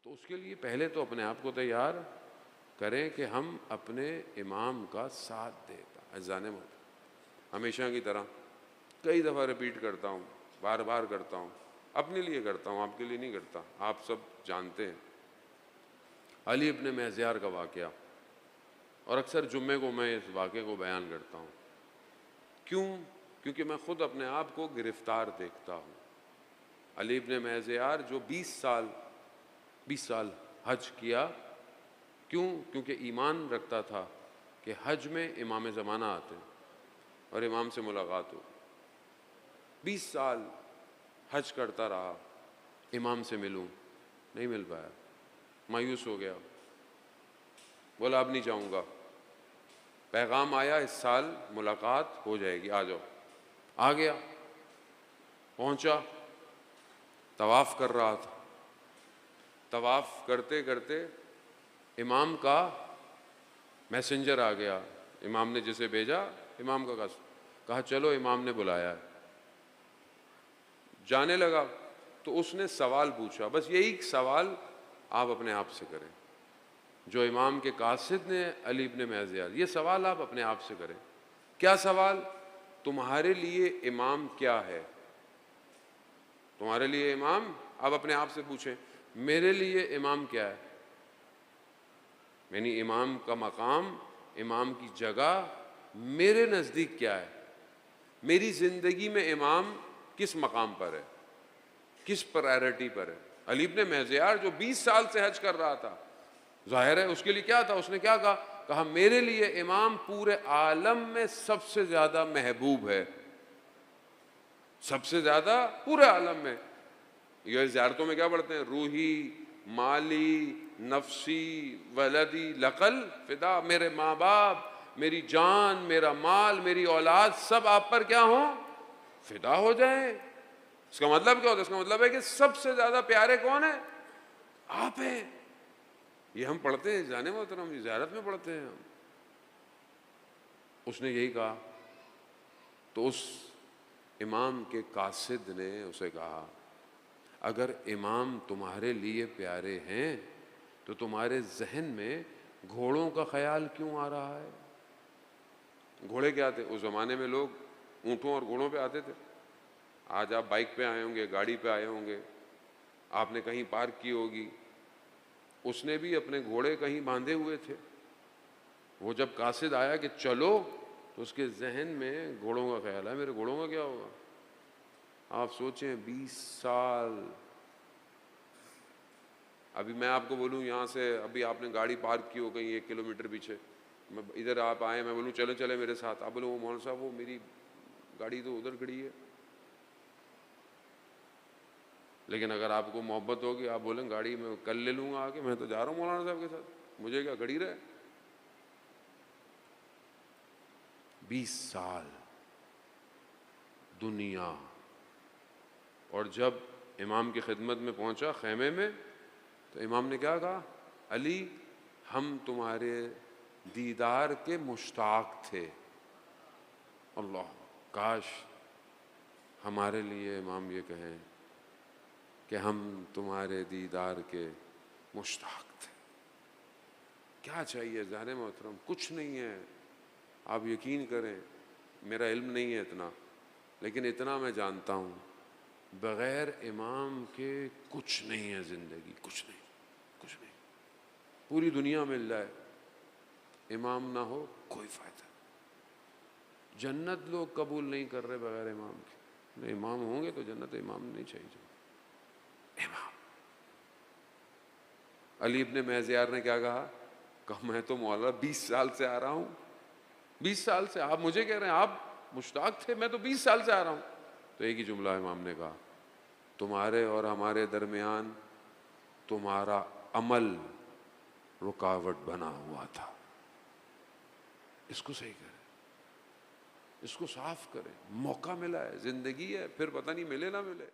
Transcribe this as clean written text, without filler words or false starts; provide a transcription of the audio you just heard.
تو اس کے لیے پہلے تو اپنے آپ کو تیار کریں کہ ہم اپنے امام کا ساتھ دیں. اذان ہمیشہ کی طرح کئی دفعہ ریپیٹ کرتا ہوں، بار بار کرتا ہوں، اپنے لیے کرتا ہوں، آپ کے لیے نہیں کرتا. آپ سب جانتے ہیں علی ابن مہزیار کا واقعہ، اور اکثر جمعے کو میں اس واقعے کو بیان کرتا ہوں. کیوں؟ کیونکہ میں خود اپنے آپ کو گرفتار دیکھتا ہوں. علی ابن مہزیار جو 20 سال حج کیا، کیوں؟ کیونکہ ایمان رکھتا تھا کہ حج میں امام زمانہ آتے اور امام سے ملاقات ہو. 20 سال حج کرتا رہا، امام سے ملوں، نہیں مل پایا، مایوس ہو گیا، بولا اب نہیں جاؤں گا. پیغام آیا اس سال ملاقات ہو جائے گی، آ جاؤ. آ گیا، پہنچا، طواف کر رہا تھا. طواف کرتے کرتے امام کا میسنجر آ گیا، امام نے جسے بھیجا، امام کا کہا چلو امام نے بلایا ہے. جانے لگا تو اس نے سوال پوچھا، بس یہی سوال آپ اپنے آپ سے کریں جو امام کے قاصد نے علی ابن مہزیار، یہ سوال آپ اپنے آپ سے کریں. کیا سوال؟ تمہارے لیے امام کیا ہے؟ تمہارے لیے امام، آپ اپنے آپ سے پوچھیں میرے لیے امام کیا ہے؟ یعنی امام کا مقام، امام کی جگہ میرے نزدیک کیا ہے؟ میری زندگی میں امام کس مقام پر ہے، کس پرائرٹی پر ہے؟ علی ابن مہزیار جو 20 سال سے حج کر رہا تھا، ظاہر ہے اس کے لیے کیا تھا، اس نے کیا کہا میرے لیے امام پورے عالم میں سب سے زیادہ محبوب ہے، سب سے زیادہ پورے عالم میں. یہ زیارتوں میں کیا پڑھتے ہیں؟ روحی، مالی، نفسی، ولدی لقل فدا، میرے ماں باپ، میری جان، میرا مال، میری اولاد سب آپ پر کیا ہوں؟ فدا ہو جائیں. اس کا مطلب کیا ہوتا ہے؟ اس کا مطلب ہے کہ سب سے زیادہ پیارے کون ہیں؟ آپ ہیں. یہ ہم پڑھتے ہیں جانے محترم، زیارت میں پڑھتے ہیں ہم. اس نے یہی کہا. تو اس امام کے قاصد نے اسے کہا اگر امام تمہارے لیے پیارے ہیں تو تمہارے ذہن میں گھوڑوں کا خیال کیوں آ رہا ہے؟ گھوڑے کیا تھے اس زمانے میں؟ لوگ اونٹوں اور گھوڑوں پہ آتے تھے. آج آپ بائک پہ آئے ہوں گے، گاڑی پہ آئے ہوں گے، آپ نے کہیں پارک کی ہوگی. اس نے بھی اپنے گھوڑے کہیں باندھے ہوئے تھے. وہ جب قاصد آیا کہ چلو تو اس کے ذہن میں گھوڑوں کا خیال ہے، میرے گھوڑوں کا کیا ہوگا؟ آپ سوچیں 20 سال. ابھی میں آپ کو بولوں یہاں سے، ابھی آپ نے گاڑی پارک کی ہو کہیں 1 کلومیٹر پیچھے، میں ادھر آپ آئے، میں بولوں چلے چلے میرے ساتھ، آپ بولوں وہ مولانا صاحب وہ میری گاڑی تو ادھر کھڑی ہے. لیکن اگر آپ کو محبت ہوگی آپ بولیں گاڑی میں کل لے لوں گا آ کے، میں تو جا رہا ہوں مولانا صاحب کے ساتھ، مجھے کیا کھڑی رہے. 20 سال دنیا. اور جب امام کی خدمت میں پہنچا خیمے میں تو امام نے کیا کہا؟ علی ہم تمہارے دیدار کے مشتاق تھے. اللہ، کاش ہمارے لیے امام یہ کہیں کہ ہم تمہارے دیدار کے مشتاق تھے. کیا چاہیے جانے محترم؟ کچھ نہیں ہے. آپ یقین کریں میرا علم نہیں ہے اتنا، لیکن اتنا میں جانتا ہوں بغیر امام کے کچھ نہیں ہے زندگی، کچھ نہیں، کچھ نہیں. پوری دنیا مل جائے، امام نہ ہو کوئی فائدہ. جنت لوگ قبول نہیں کر رہے بغیر امام کے. نہیں، امام ہوں گے تو جنت، امام نہیں چاہیے. امام. علی ابن مہزیار نے کیا کہا میں تو مولا 20 سال سے آ رہا ہوں، 20 سال سے. آپ مجھے کہہ رہے ہیں آپ مشتاق تھے، میں تو 20 سال سے آ رہا ہوں. تو ایک ہی جملہ امام نے کہا تمہارے اور ہمارے درمیان تمہارا عمل رکاوٹ بنا ہوا تھا. اس کو صحیح کریں، اس کو صاف کریں. موقع ملا ہے، زندگی ہے، پھر پتہ نہیں ملے نہ ملے.